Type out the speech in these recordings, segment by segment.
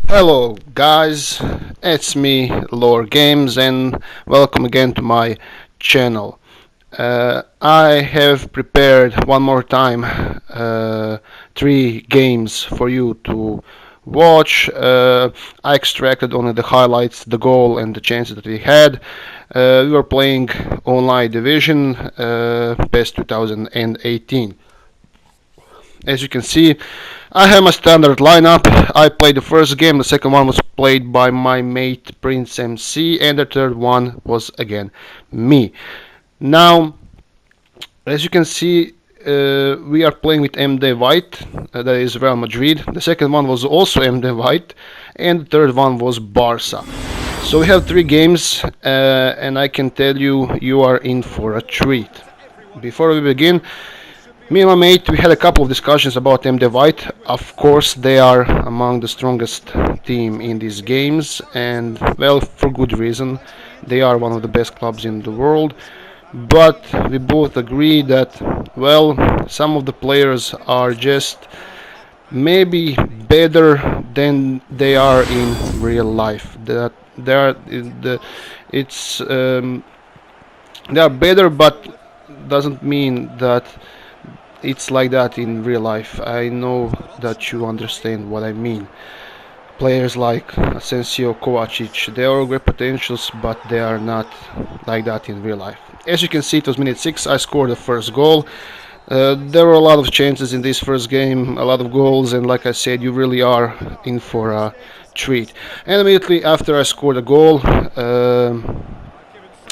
Hello guys, it's me Lore Games and welcome again to my channel. I have prepared one more time three games for you to watch. I extracted only the highlights, the goal and the chances that we had. We were playing online division PES 2018. As you can see, I have my standard lineup. I played the first game, the second one was played by my mate Prince MC, and the third one was again me. Now, as you can see, we are playing with MD White, that is Real Madrid. The second one was also MD White, and the third one was Barca. So we have three games, and I can tell you, you are in for a treat. Before we begin, me and my mate, we had a couple of discussions about MD White. Of course, they are among the strongest team in these games, and well, for good reason. They are one of the best clubs in the world. But we both agree that, well, some of the players are just maybe better than they are in real life. That they are it's they are better, but doesn't mean that it's like that in real life. I know that you understand what I mean. Players like Asensio, Kovacic, they are great potentials, but they are not like that in real life. As you can see, it was minute 6. I scored the first goal. There were a lot of chances in this first game, a lot of goals, and like I said, you really are in for a treat. And immediately after I scored a goal,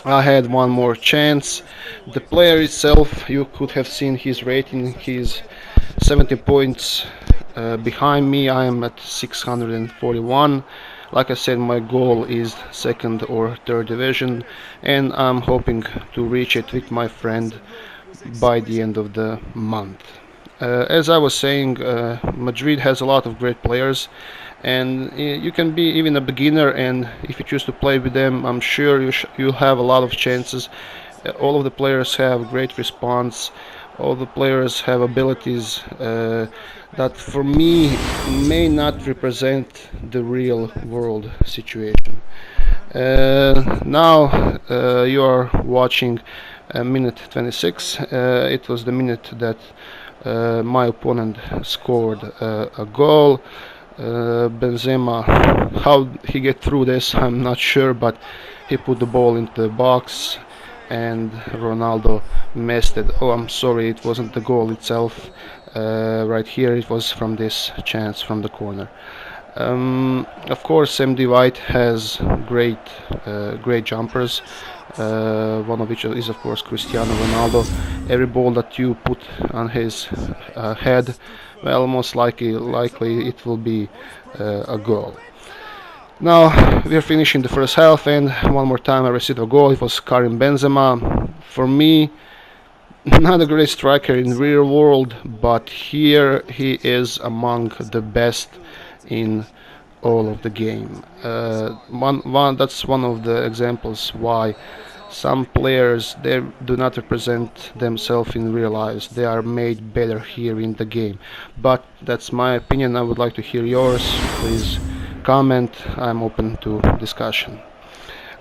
I had one more chance. The player itself, you could have seen his rating. He's 70 points behind me. I am at 641. Like I said, my goal is second or third division, and I'm hoping to reach it with my friend by the end of the month. As I was saying, Madrid has a lot of great players, and you can be even a beginner, and if you choose to play with them, I'm sure you'll have a lot of chances. All of the players have great response. All the players have abilities that for me may not represent the real world situation. Now you are watching minute 26. It was the minute that my opponent scored a goal. Benzema, how he get through this, I'm not sure, but he put the ball into the box and Ronaldo missed it. Oh, I'm sorry, it wasn't the goal itself. Right here, it was from this chance from the corner. Of course, MD White has great jumpers. One of which is, of course, Cristiano Ronaldo. Every ball that you put on his head, well, most likely it will be a goal. Now we are finishing the first half, and one more time I received a goal. It was Karim Benzema. For me, not a great striker in real world, but here he is among the best in all of the game. That's one of the examples why some players they do not represent themselves in real life. They are made better here in the game. But that's my opinion. I would like to hear yours. Please comment. I'm open to discussion.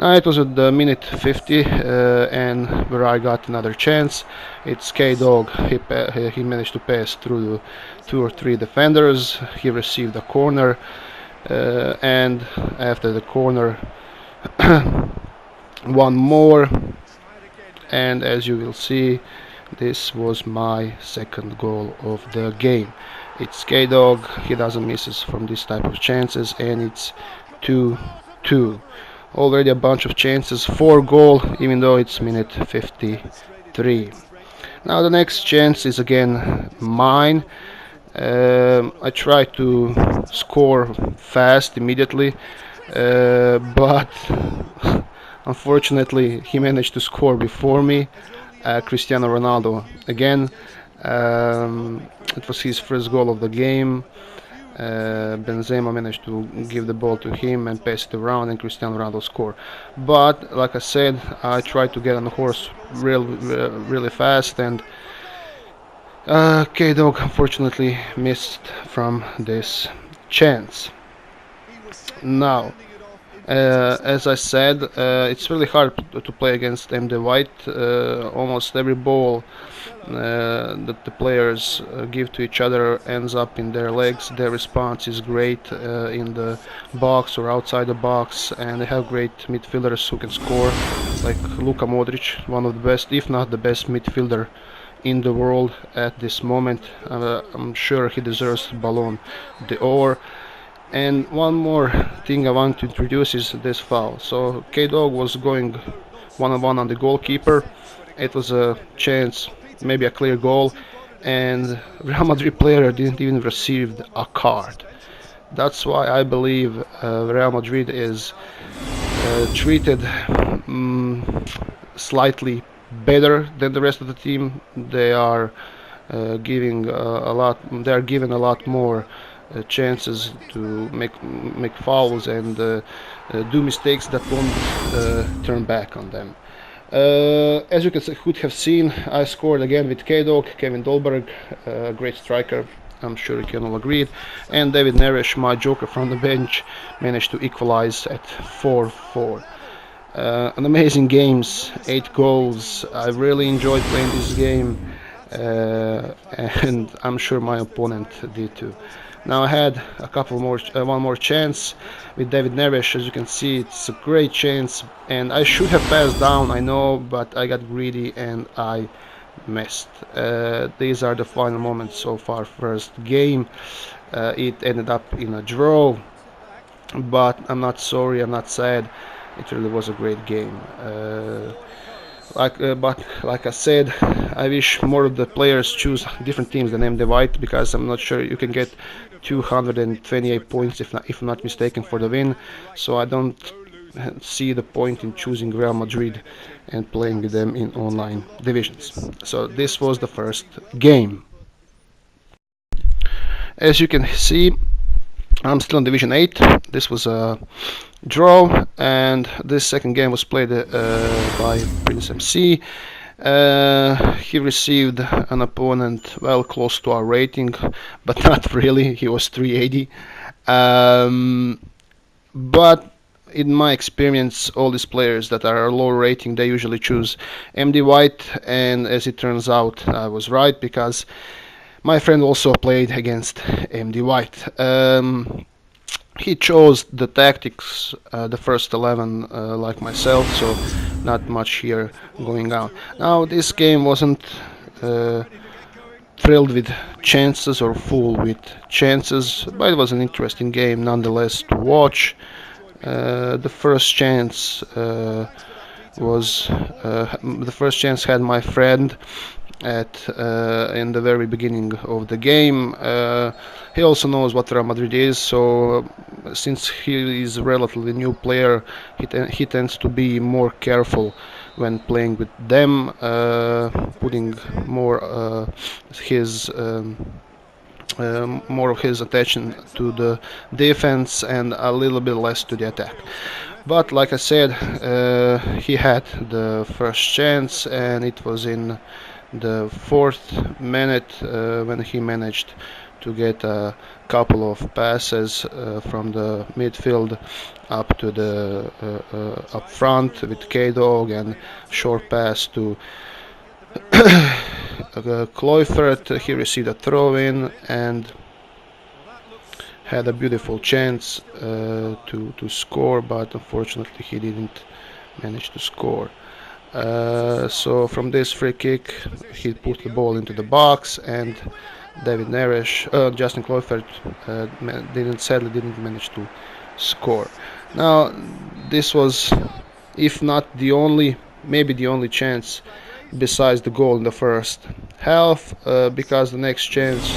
It was at the minute 50, and where I got another chance. It's K-Dog. He managed to pass through two or three defenders. He received a corner, and after the corner, one more. And as you will see, this was my second goal of the game. It's K-Dog. He doesn't miss from this type of chances, and it's 2-2. Already a bunch of chances for goal, even though it's minute 53. Now the next chance is again mine. I try to score fast immediately, but unfortunately he managed to score before me. Cristiano Ronaldo again. It was his first goal of the game. Benzema managed to give the ball to him and pass it around, and Cristiano Ronaldo scored. But like I said, I tried to get on the horse really fast, and K-Dog unfortunately missed from this chance. Now, as I said, it's really hard to play against MD White. Almost every ball that the players give to each other ends up in their legs. Their response is great in the box or outside the box, and they have great midfielders who can score, like Luka Modric, one of the best, if not the best midfielder in the world at this moment. I'm sure he deserves Ballon d'Or. And one more thing I want to introduce is this foul. So K-Dog was going one-on-one on the goalkeeper. It was a chance, maybe a clear goal, and Real Madrid player didn't even receive a card. That's why I believe Real Madrid is treated slightly better than the rest of the team. They are giving a lot. They are given a lot more chances to make fouls and do mistakes that won't turn back on them. As you could have seen, I scored again with K-Dog, Kevin Dolberg, a great striker, I'm sure you can all agree, and David Neres, my joker from the bench, managed to equalize at 4-4. An amazing games, 8 goals. I really enjoyed playing this game, and I'm sure my opponent did too. Now I had one more chance with David Neres. As you can see, it's a great chance, and I should have passed down, I know, but I got greedy and I missed. These are the final moments so far. First game, it ended up in a draw, but I'm not sorry, I'm not sad. It really was a great game. But like I said, I wish more of the players choose different teams than MD White, because I'm not sure you can get 228 points, if I'm not mistaken, for the win. So I don't see the point in choosing Real Madrid and playing with them in online divisions. So this was the first game. As you can see, I'm still in Division 8. This was a draw, and this second game was played by Prince MC. He received an opponent well close to our rating, but not really. He was 380. But in my experience, all these players that are low rating, they usually choose MD White, and as it turns out, I was right, because my friend also played against MD White. He chose the tactics, the first 11, like myself, so not much here going on. Now, this game wasn't thrilled with chances or full with chances, but it was an interesting game nonetheless to watch. The first chance had my friend at in the very beginning of the game. He also knows what Real Madrid is, so since he is a relatively new player, he tends to be more careful when playing with them, putting more of his attention to the defense and a little bit less to the attack. But like I said, he had the first chance, and it was in the 4th minute when he managed to get a couple of passes from the midfield up to the up front with K-Dog, and short pass to Kluivert. He received a throw-in and had a beautiful chance to score, but unfortunately he didn't manage to score. So from this free kick, he put the ball into the box, and David Neres, Justin Kluivert, sadly didn't manage to score. Now, this was, if not the only, maybe the only chance besides the goal in the first half, because the next chance,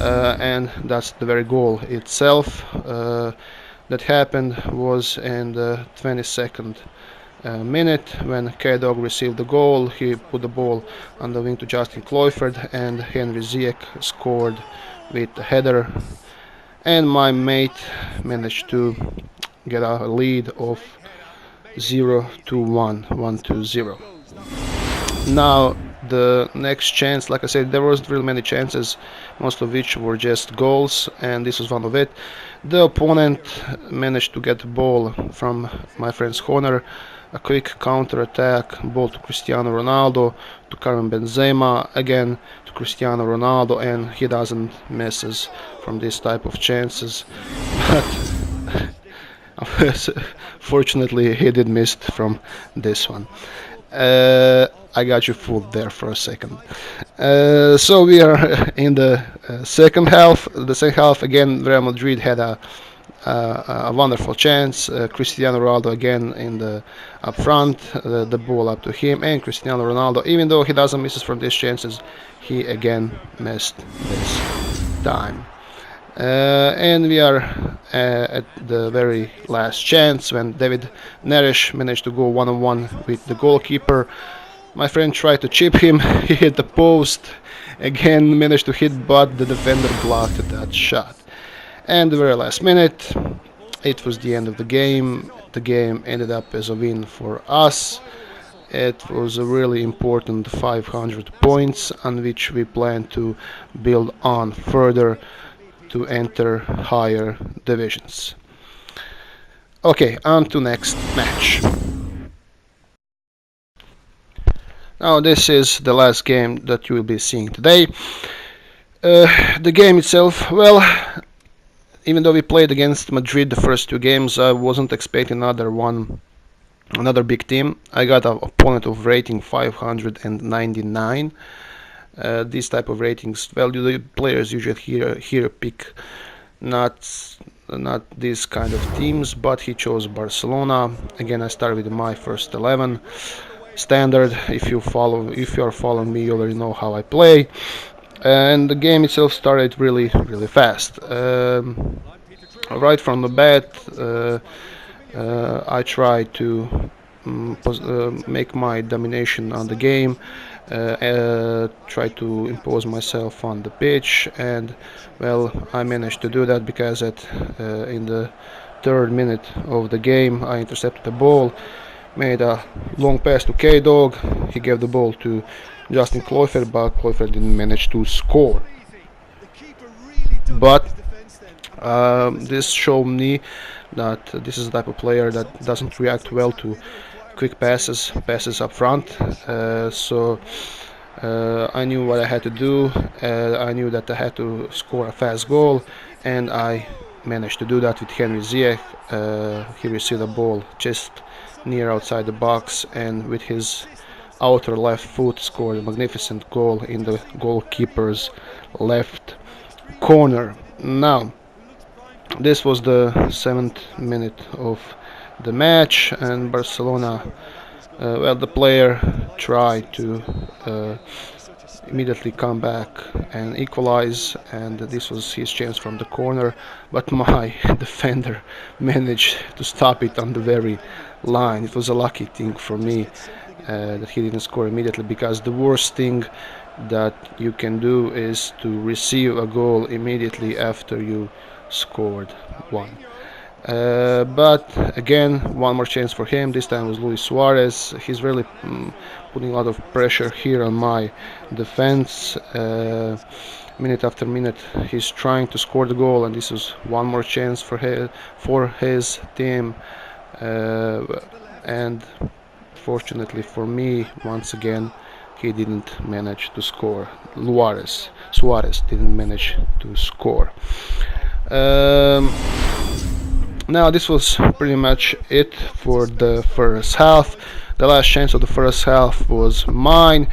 and that's the very goal itself, that happened was in the 22nd minute when K-Dog received the goal. He put the ball on the wing to Justin Kluivert, and Henry Ziyech scored with a header, and my mate managed to get a lead of 0-1, 1-0. Now the next chance, like I said, there wasn't really many chances, most of which were just goals, and this was one of it. The opponent managed to get the ball from my friend's corner, a quick counter attack, ball to Cristiano Ronaldo, to Karim Benzema, again to Cristiano Ronaldo, and he doesn't misses from this type of chances. But fortunately, he did miss from this one. I got you fooled there for a second. So we are in the second half. The second half again, Real Madrid had a wonderful chance. Cristiano Ronaldo again in the up front, the ball up to him, and Cristiano Ronaldo, even though he doesn't miss from these chances, he again missed this time. And we are at the very last chance when David Neres managed to go one-on-one with the goalkeeper. My friend tried to chip him, he hit the post, again managed to hit, but the defender blocked that shot. And the very last minute, it was the end of the game. The game ended up as a win for us. It was a really important 500 points on which we plan to build on further to enter higher divisions. Okay, on to next match. Now this is the last game that you will be seeing today. The game itself, well, even though we played against Madrid the first two games, I wasn't expecting another big team. I got an opponent of rating 599. These type of ratings, well, the players usually here pick not these kind of teams, but he chose Barcelona. Again, I started with my first 11 standard. If you are following me, you already know how I play. And the game itself started really fast. Right from the bat, I tried to make my domination on the game, try to impose myself on the pitch, and well, I managed to do that because in the third minute of the game I intercepted the ball, made a long pass to K-Dog, he gave the ball to Justin Kluivert, but Kluivert didn't manage to score. But this showed me that this is the type of player that doesn't react well to quick passes up front. So I knew what I had to do. I knew that I had to score a fast goal, and I managed to do that with Henry Ziyech. He received the ball just near outside the box, and with his outer left foot scored a magnificent goal in the goalkeeper's left corner. Now, this was the 7th minute of the match, and Barcelona, well, the player tried to immediately come back and equalize, and this was his chance from the corner, but my defender managed to stop it on the very line. It was a lucky thing for me that he didn't score immediately, because the worst thing that you can do is to receive a goal immediately after you scored one. But again, one more chance for him. This time was Luis Suarez. He's really putting a lot of pressure here on my defense. Minute after minute, he's trying to score the goal, and this is one more chance for his team. And fortunately for me, once again, he didn't manage to score. Suarez didn't manage to score. Now this was pretty much it for the first half. The last chance of the first half was mine.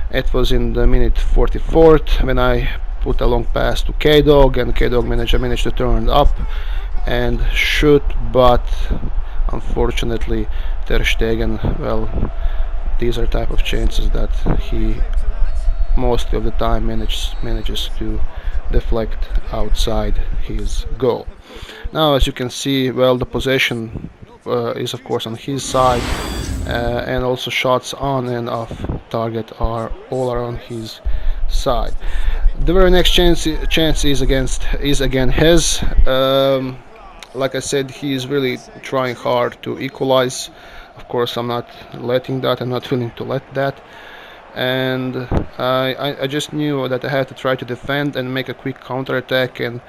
It was in the minute 44th when I put a long pass to K-Dog, and K-Dog managed to turn up and shoot, but unfortunately Ter Stegen, well, these are type of chances that he most of the time manages to deflect outside his goal. Now, as you can see, well, the possession is of course on his side, and also shots on and off target are all around his side. The very next chance is again his. Like I said, he is really trying hard to equalize. Of course, I'm not letting that. I'm not willing to let that. and I just knew that I had to try to defend and make a quick counter attack, and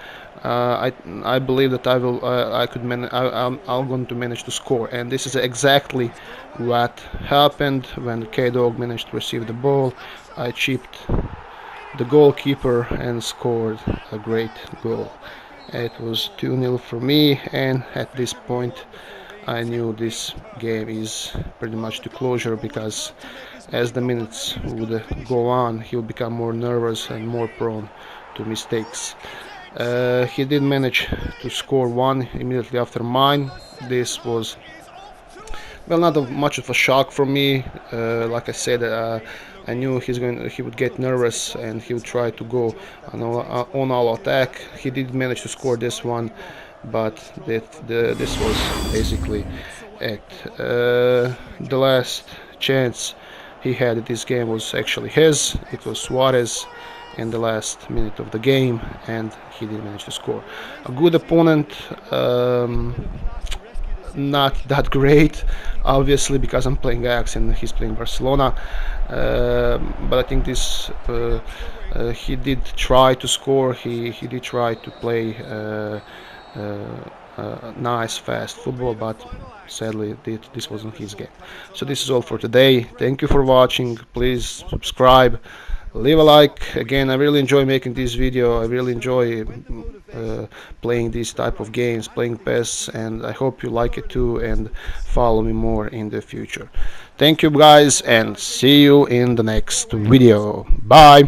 I believe that I'm going to manage to score, and this is exactly what happened when K-Dog managed to receive the ball. I chipped the goalkeeper and scored a great goal. It was 2-0 for me, and at this point I knew this game is pretty much to closure, because as the minutes would go on, he would become more nervous and more prone to mistakes. He did manage to score one immediately after mine. This was, well, not much of a shock for me. Like I said, I knew he would get nervous and he would try to go on all attack. He did manage to score this one, but this was basically it. The last chance he had in this game was actually his. It was Suarez in the last minute of the game, and he did manage to score. A good opponent. Not that great, obviously, because I'm playing Ajax and he's playing Barcelona. But I think he did try to score. He did try to play nice, fast football, but sadly this wasn't his game. So this is all for today. Thank you for watching. Please subscribe, leave a like. Again, I really enjoy making this video. I really enjoy playing these type of games, playing PES, and I hope you like it too and follow me more in the future. Thank you guys, and see you in the next video. Bye.